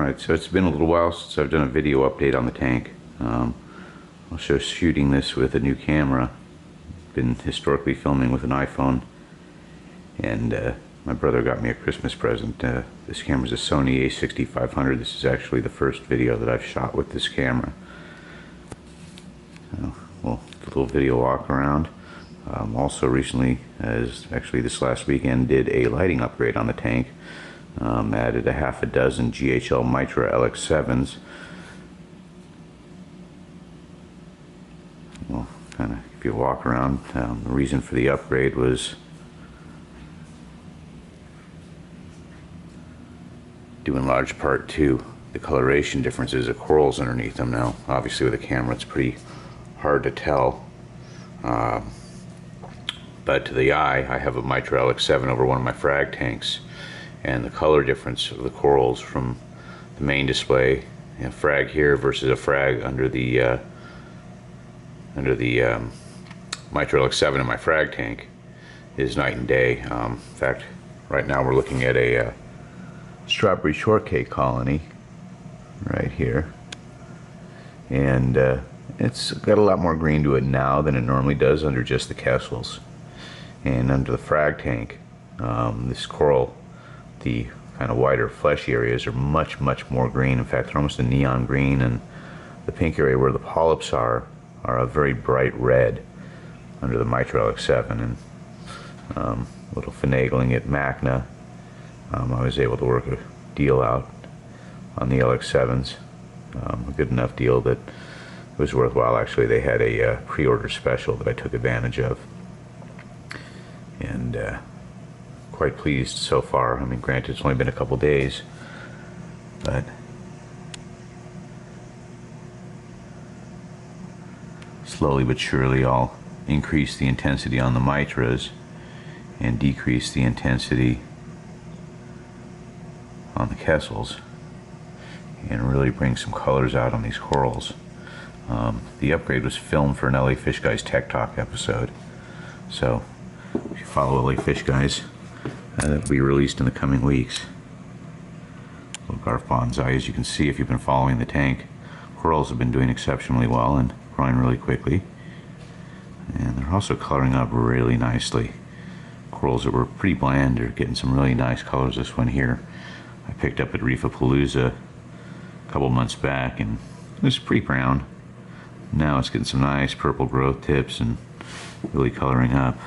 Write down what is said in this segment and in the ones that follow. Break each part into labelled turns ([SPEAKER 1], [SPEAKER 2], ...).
[SPEAKER 1] Alright, so it's been a little while since I've done a video update on the tank. I was shooting this with a new camera. Been historically filming with an iPhone, and my brother got me a Christmas present. This camera is a Sony a6500. This is actually the first video that I've shot with this camera. Well, a little video walk around. Also recently, as actually this last weekend, did a lighting upgrade on the tank. Added a half a dozen GHL Mitras LX7s. Well, kind of if you walk around, the reason for the upgrade was due in large part to the coloration differences of corals underneath them. Now, obviously with a camera it's pretty hard to tell, but to the eye, I have a Mitras LX7 over one of my frag tanks, and the color difference of the corals from the main display, frag here versus a frag under the Mitras LX7 in my frag tank, is night and day. In fact, right now we're looking at a strawberry shortcake colony right here, and it's got a lot more green to it now than it normally does under just the Kessels. And under the frag tank, this coral, the kind of wider fleshy areas are much more green. In fact, they're almost a neon green, and the pink area where the polyps are a very bright red under the Mitras LX7. And a little finagling at Macna, I was able to work a deal out on the LX7s, a good enough deal that it was worthwhile. Actually, they had a pre-order special that I took advantage of, and quite pleased so far. I mean, granted, it's only been a couple days, but slowly but surely I'll increase the intensity on the Mitras and decrease the intensity on the Kessels, and really bring some colors out on these corals. The upgrade was filmed for an LA Fish Guys Tech Talk episode, so if you follow LA Fish Guys, that'll be released in the coming weeks. Little Garf Bonsai, as you can see if you've been following the tank, corals have been doing exceptionally well and growing really quickly, and they're also coloring up really nicely. Corals that were pretty bland are getting some really nice colors. This one here I picked up at Reefapalooza a couple months back, and it was pretty brown. Now it's getting some nice purple growth tips and really coloring up.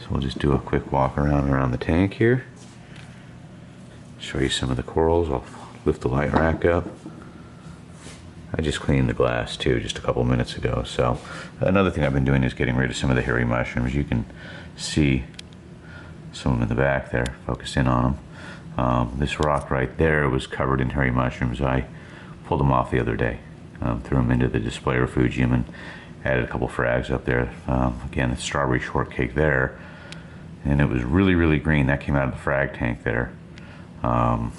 [SPEAKER 1] So we'll just do a quick walk around the tank here. Show you some of the corals. I'll lift the light rack up. I just cleaned the glass too just a couple minutes ago. So another thing I've been doing is getting rid of some of the hairy mushrooms. You can see some of them in the back there. Focus in on them. This rock right there was covered in hairy mushrooms. I pulled them off the other day, threw them into the display refugium, and added a couple frags up there. Again, the strawberry shortcake there, and it was really green. That came out of the frag tank there, and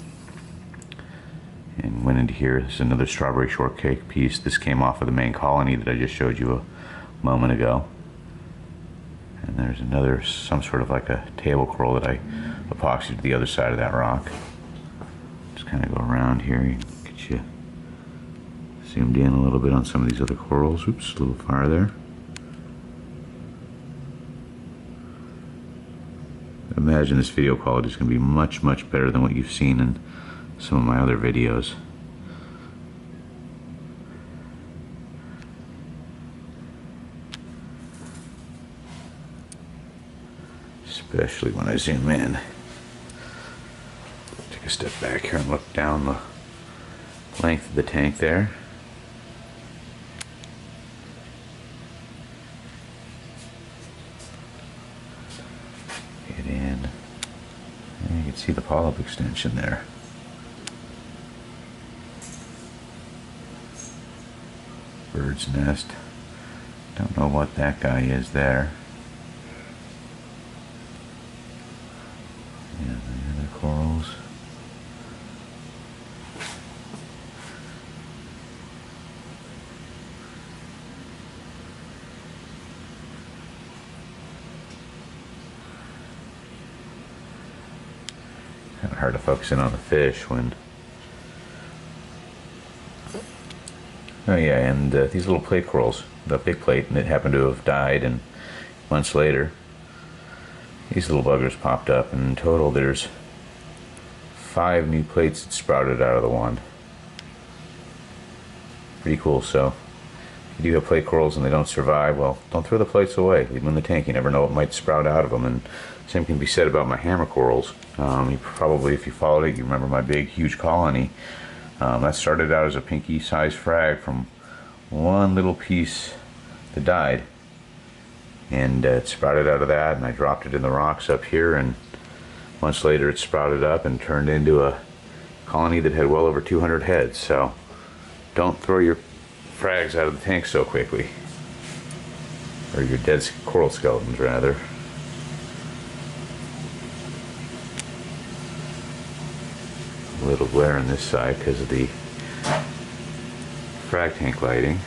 [SPEAKER 1] went into here. This is another strawberry shortcake piece. This came off of the main colony that I just showed you a moment ago. And there's another, some sort of like a table coral that I epoxied to the other side of that rock. Just kind of go around here, get you zoomed in a little bit on some of these other corals. Oops, a little fire there. Imagine this video quality is going to be much better than what you've seen in some of my other videos. Especially when I zoom in. Take a step back here and look down the length of the tank there. Get in. And you can see the polyp extension there. Bird's nest. Don't know what that guy is there. Yeah, the other corals. Kind of hard to focus in on the fish when... Oh yeah, and these little plate corals, the big plate, and it happened to have died, and months later, these little buggers popped up, and in total there's 5 new plates that sprouted out of the wand. Pretty cool. So if you do have plate corals and they don't survive, well, don't throw the plates away. Leave them in the tank. You never know what might sprout out of them. And same can be said about my hammer corals. You probably, if you followed it, you remember my big, huge colony. That started out as a pinky-sized frag from one little piece that died. And it sprouted out of that, and I dropped it in the rocks up here, and months later it sprouted up and turned into a colony that had well over 200 heads. So don't throw your frags out of the tank so quickly, or your dead coral skeletons rather. A little glare on this side because of the frag tank lighting.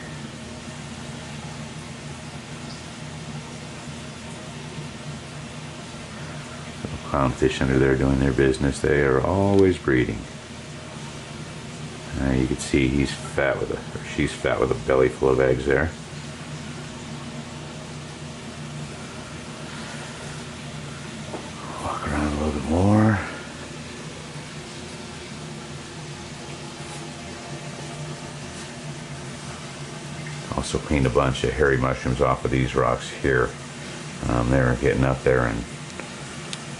[SPEAKER 1] Clownfish under there doing their business. They are always breeding. You can see he's fat with or she's fat with a belly full of eggs there. Walk around a little bit more. Also cleaned a bunch of hairy mushrooms off of these rocks here. They were getting up there and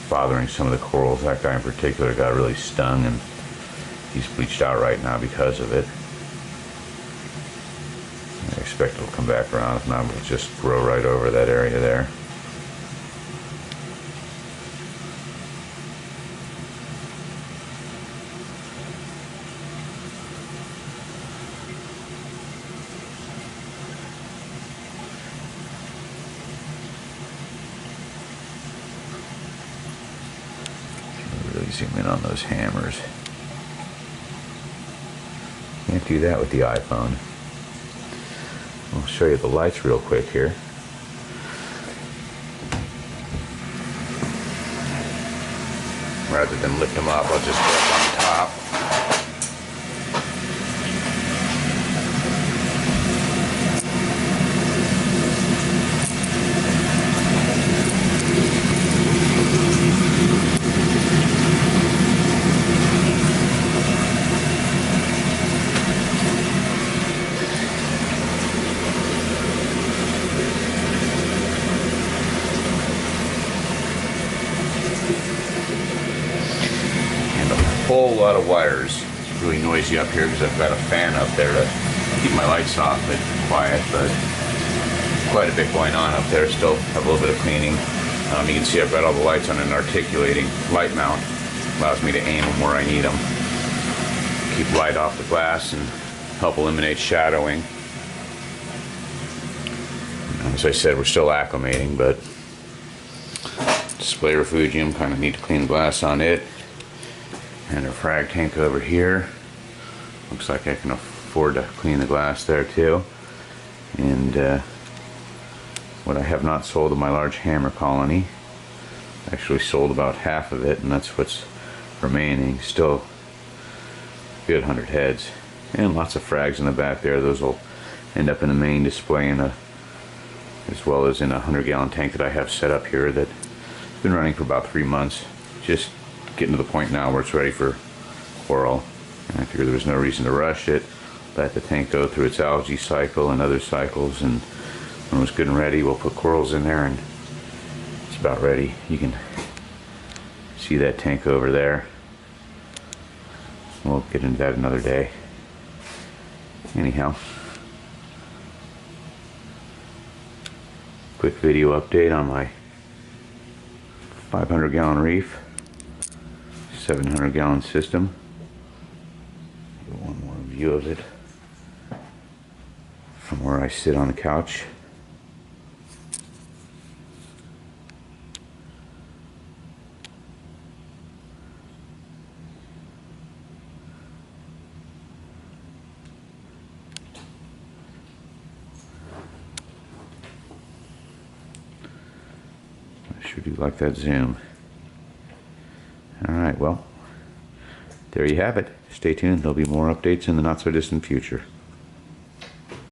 [SPEAKER 1] bothering some of the corals. That guy in particular got really stung, and he's bleached out right now because of it. I expect it'll come back around. If not, it'll just grow right over that area there. Really zoom in on those hammers. Can't do that with the iPhone. I'll show you the lights real quick here. Rather than lift them up, I'll just put them on top. Whole lot of wires. It's really noisy up here because I've got a fan up there to keep my lights off but quiet, but quite a bit going on up there. Still have a little bit of cleaning. You can see I've got all the lights on an articulating light mount. Allows me to aim them where I need them. Keep light off the glass and help eliminate shadowing. As I said, we're still acclimating, but display refugium, kind of need to clean the glass on it. And a frag tank over here. Looks like I can afford to clean the glass there too. And what I have not sold of my large hammer colony, actually sold about half of it, and that's what's remaining. Still a good 100 heads. And lots of frags in the back there. Those will end up in the main display as well as in a 100-gallon tank that I have set up here that's been running for about 3 months. Just getting to the point now where it's ready for coral, and I figured there was no reason to rush it. Let the tank go through its algae cycle and other cycles, and when it was good and ready, we'll put corals in there, and it's about ready. You can see that tank over there. We'll get into that another day. Anyhow, quick video update on my 500-gallon reef, 700-gallon system. One more view of it from where I sit on the couch. I sure do like that zoom. Alright, well, there you have it. Stay tuned. There'll be more updates in the not so distant future.